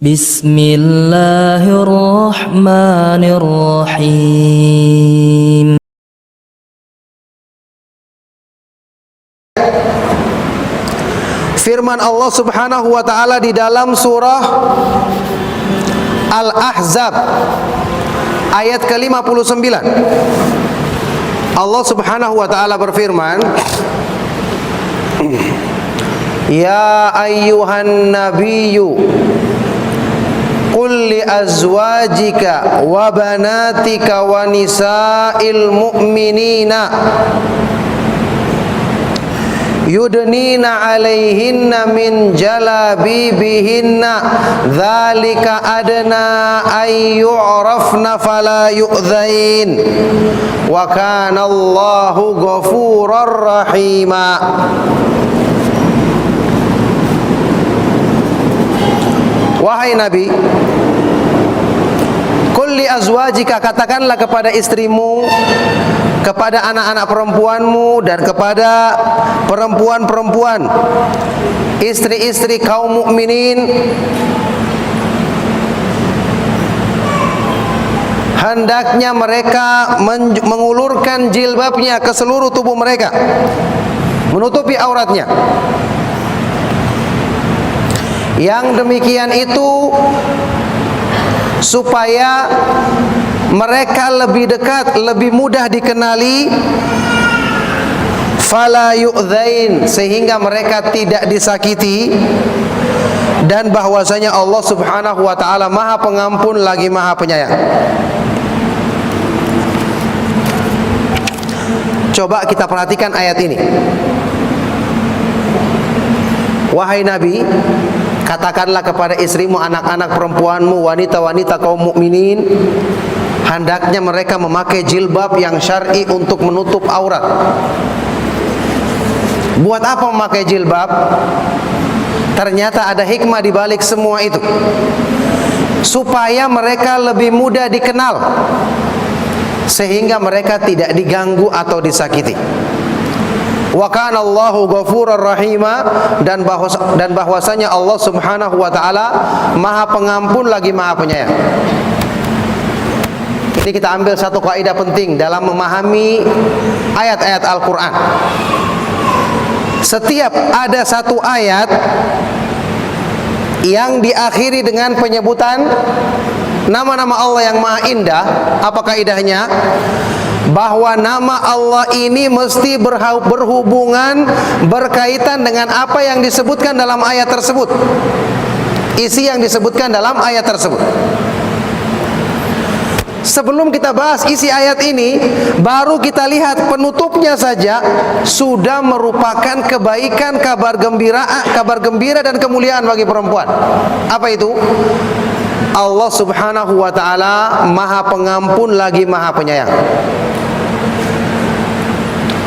Bismillahirrahmanirrahim. Firman Allah Subhanahu wa taala di dalam surah Al-Ahzab ayat ke-59. Allah Subhanahu wa taala berfirman, Ya ayyuhan nabiyyu qul li azwajika wa banatika wa nisa'il mu'minina yudnina 'alaihinna min jalabibihinna dzalika adna ay yu'rafna fala yu'dzain wa kana Allahu ghafurar rahima. Wahai Nabi, kulli azwajika, katakanlah kepada istrimu, kepada anak-anak perempuanmu, dan kepada perempuan-perempuan, istri-istri kaum mukminin, hendaknya mereka mengulurkan jilbabnya ke seluruh tubuh mereka, menutupi auratnya. Yang demikian itu supaya mereka lebih dekat, lebih mudah dikenali, fala yu'dzain, sehingga mereka tidak disakiti, dan bahwasanya Allah Subhanahu wa taala Maha Pengampun lagi Maha Penyayang. Coba kita perhatikan ayat ini. Wahai Nabi, katakanlah kepada istrimu, anak-anak perempuanmu, wanita-wanita kaum mukminin, hendaknya mereka memakai jilbab yang syar'i untuk menutup aurat. Buat apa memakai jilbab? Ternyata ada hikmah di balik semua itu, supaya mereka lebih mudah dikenal, sehingga mereka tidak diganggu atau disakiti. Wa kana Allahu ghafurar rahima, dan bahwasanya Allah Subhanahu wa taala Maha Pengampun lagi Maha Penyayang. Ini kita ambil satu kaidah penting dalam memahami ayat-ayat Al-Qur'an. Setiap ada satu ayat yang diakhiri dengan penyebutan nama-nama Allah yang Maha Indah, apa kaidahnya? Bahwa nama Allah ini mesti berhubungan, berkaitan dengan apa yang disebutkan dalam ayat tersebut, isi yang disebutkan dalam ayat tersebut. Sebelum kita bahas isi ayat ini, baru kita lihat penutupnya saja sudah merupakan kebaikan, kabar gembira dan kemuliaan bagi perempuan. Apa itu? Allah Subhanahu wa taala Maha Pengampun lagi Maha Penyayang.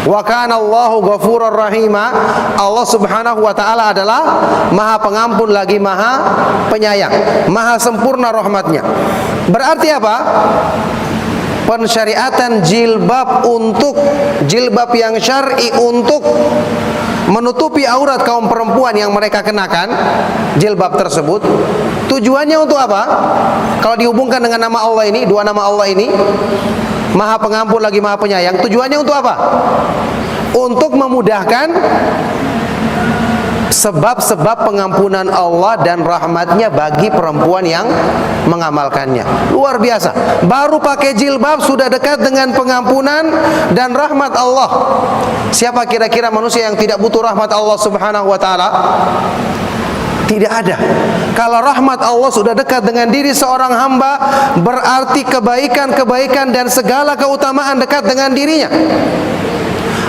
Wa kana Allahu ghafurar rahima, Allah Subhanahu wa taala adalah Maha Pengampun lagi Maha Penyayang, Maha sempurna rahmatnya. Berarti apa? Pensyariatan jilbab yang syar'i untuk menutupi aurat kaum perempuan yang mereka kenakan, jilbab tersebut tujuannya untuk apa? Kalau dihubungkan dengan nama Allah ini, dua nama Allah ini, Maha Pengampun lagi Maha Penyayang, tujuannya untuk apa? Untuk memudahkan sebab-sebab pengampunan Allah dan rahmatnya bagi perempuan yang mengamalkannya. Luar biasa. Baru pakai jilbab sudah dekat dengan pengampunan dan rahmat Allah. Siapa kira-kira manusia yang tidak butuh rahmat Allah Subhanahu wa taala? Tidak ada. Kalau rahmat Allah sudah dekat dengan diri seorang hamba, berarti kebaikan-kebaikan dan segala keutamaan dekat dengan dirinya.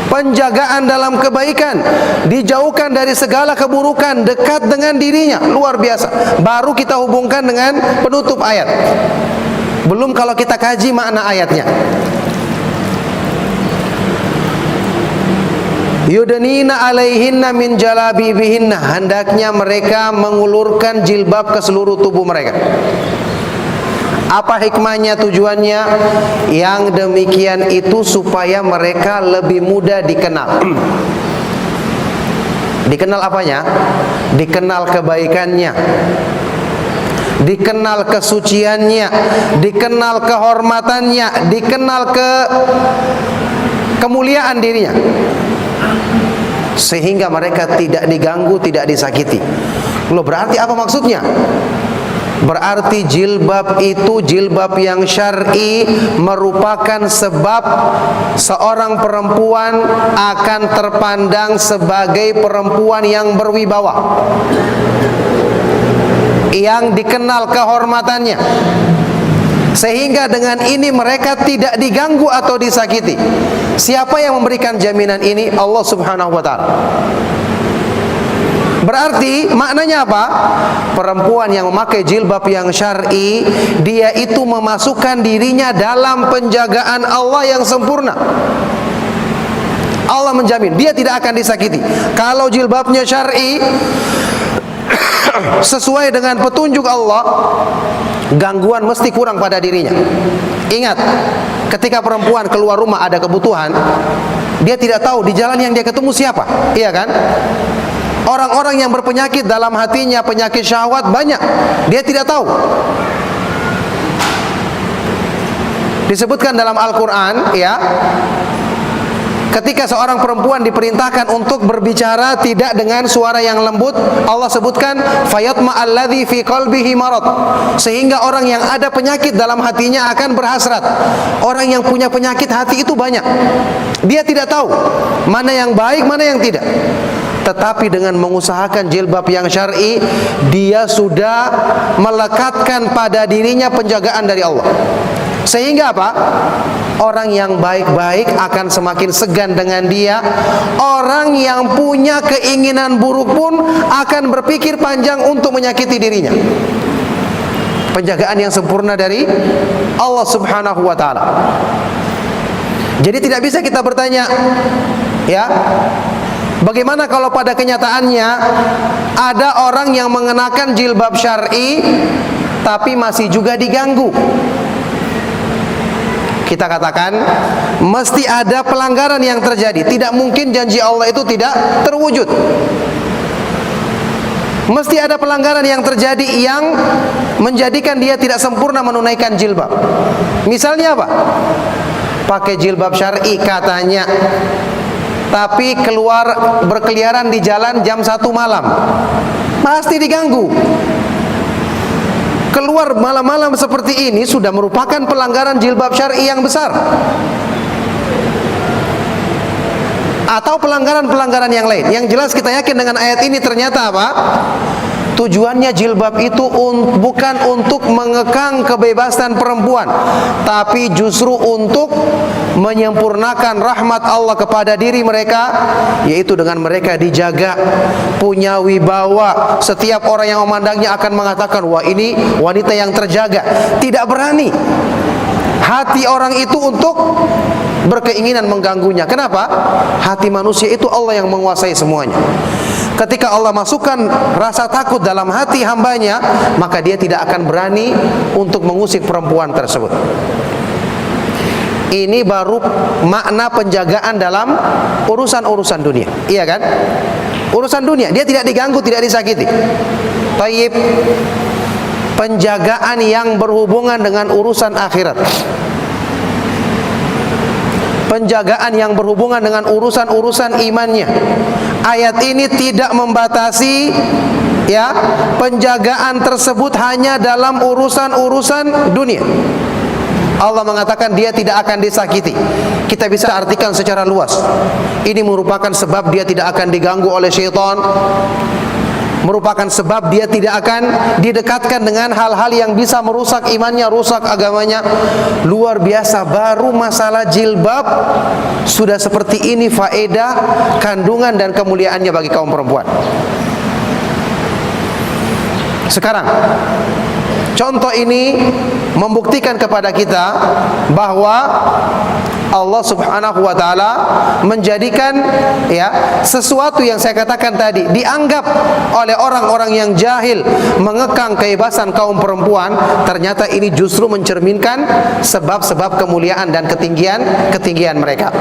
Penjagaan dalam kebaikan, dijauhkan dari segala keburukan, dekat dengan dirinya. Luar biasa. Baru kita hubungkan dengan penutup ayat. Belum kalau kita kaji makna ayatnya. Yudnina alaihinna min jalabibihinna, hendaknya mereka mengulurkan jilbab ke seluruh tubuh mereka. Apa hikmahnya, tujuannya? Yang demikian itu supaya mereka lebih mudah dikenal. Dikenal apanya? Dikenal kebaikannya, dikenal kesuciannya, dikenal kehormatannya, dikenal kemuliaan dirinya, sehingga mereka tidak diganggu, tidak disakiti. Loh, berarti apa maksudnya? Berarti jilbab itu, jilbab yang syar'i, merupakan sebab seorang perempuan akan terpandang sebagai perempuan yang berwibawa, yang dikenal kehormatannya, sehingga dengan ini mereka tidak diganggu atau disakiti. Siapa yang memberikan jaminan ini? Allah Subhanahu wa ta'ala. Berarti maknanya apa? Perempuan yang memakai jilbab yang syar'i, dia itu memasukkan dirinya dalam penjagaan Allah yang sempurna. Allah menjamin dia tidak akan disakiti. Kalau jilbabnya syar'i sesuai dengan petunjuk Allah, gangguan mesti kurang pada dirinya. Ingat, ketika perempuan keluar rumah ada kebutuhan, dia tidak tahu di jalan yang dia ketemu siapa, iya kan? Orang-orang yang berpenyakit dalam hatinya, penyakit syahwat banyak, dia tidak tahu. Disebutkan dalam Al-Quran, ya, ketika seorang perempuan diperintahkan untuk berbicara tidak dengan suara yang lembut, Allah sebutkan fayatma alladzi fi qalbihi marad, sehingga orang yang ada penyakit dalam hatinya akan berhasrat. Orang yang punya penyakit hati itu banyak, dia tidak tahu mana yang baik, mana yang tidak. Tetapi dengan mengusahakan jilbab yang syar'i, dia sudah melekatkan pada dirinya penjagaan dari Allah. Sehingga apa? Orang yang baik-baik akan semakin segan dengan dia. Orang yang punya keinginan buruk pun akan berpikir panjang untuk menyakiti dirinya. Penjagaan yang sempurna dari Allah Subhanahu wa ta'ala. Jadi tidak bisa kita bertanya, ya, bagaimana kalau pada kenyataannya ada orang yang mengenakan jilbab syar'i tapi masih juga diganggu? Kita katakan mesti ada pelanggaran yang terjadi. Tidak mungkin janji Allah itu tidak terwujud. Mesti ada pelanggaran yang terjadi yang menjadikan dia tidak sempurna menunaikan jilbab. Misalnya apa? Pakai jilbab syar'i katanya, tapi keluar berkeliaran di jalan jam 1 malam, pasti diganggu. Keluar malam-malam seperti ini sudah merupakan pelanggaran jilbab syar'i yang besar. Atau pelanggaran-pelanggaran yang lain. Yang jelas kita yakin dengan ayat ini ternyata apa? Tujuannya jilbab itu bukan untuk mengekang kebebasan perempuan, tapi justru untuk menyempurnakan rahmat Allah kepada diri mereka, yaitu dengan mereka dijaga, punya wibawa. Setiap orang yang memandangnya akan mengatakan, wah, ini wanita yang terjaga. Tidak berani hati orang itu untuk berkeinginan mengganggunya. Kenapa? Hati manusia itu Allah yang menguasai semuanya. Ketika Allah masukkan rasa takut dalam hati hambanya, maka dia tidak akan berani untuk mengusik perempuan tersebut. Ini baru makna penjagaan dalam urusan-urusan dunia, iya kan? Urusan dunia, dia tidak diganggu, tidak disakiti. Tayyib, penjagaan yang berhubungan dengan urusan akhirat, penjagaan yang berhubungan dengan urusan-urusan imannya. Ayat ini tidak membatasi, ya, penjagaan tersebut hanya dalam urusan-urusan dunia. Allah mengatakan dia tidak akan disakiti. Kita bisa artikan secara luas. Ini merupakan sebab dia tidak akan diganggu oleh syaitan, merupakan sebab dia tidak akan didekatkan dengan hal-hal yang bisa merusak imannya, rusak agamanya. Luar biasa, baru masalah jilbab sudah seperti ini faedah, kandungan dan kemuliaannya bagi kaum perempuan. Sekarang contoh ini membuktikan kepada kita bahwa Allah Subhanahu wa ta'ala menjadikan, ya, sesuatu yang saya katakan tadi dianggap oleh orang-orang yang jahil mengekang kebebasan kaum perempuan, ternyata ini justru mencerminkan sebab-sebab kemuliaan dan ketinggian mereka.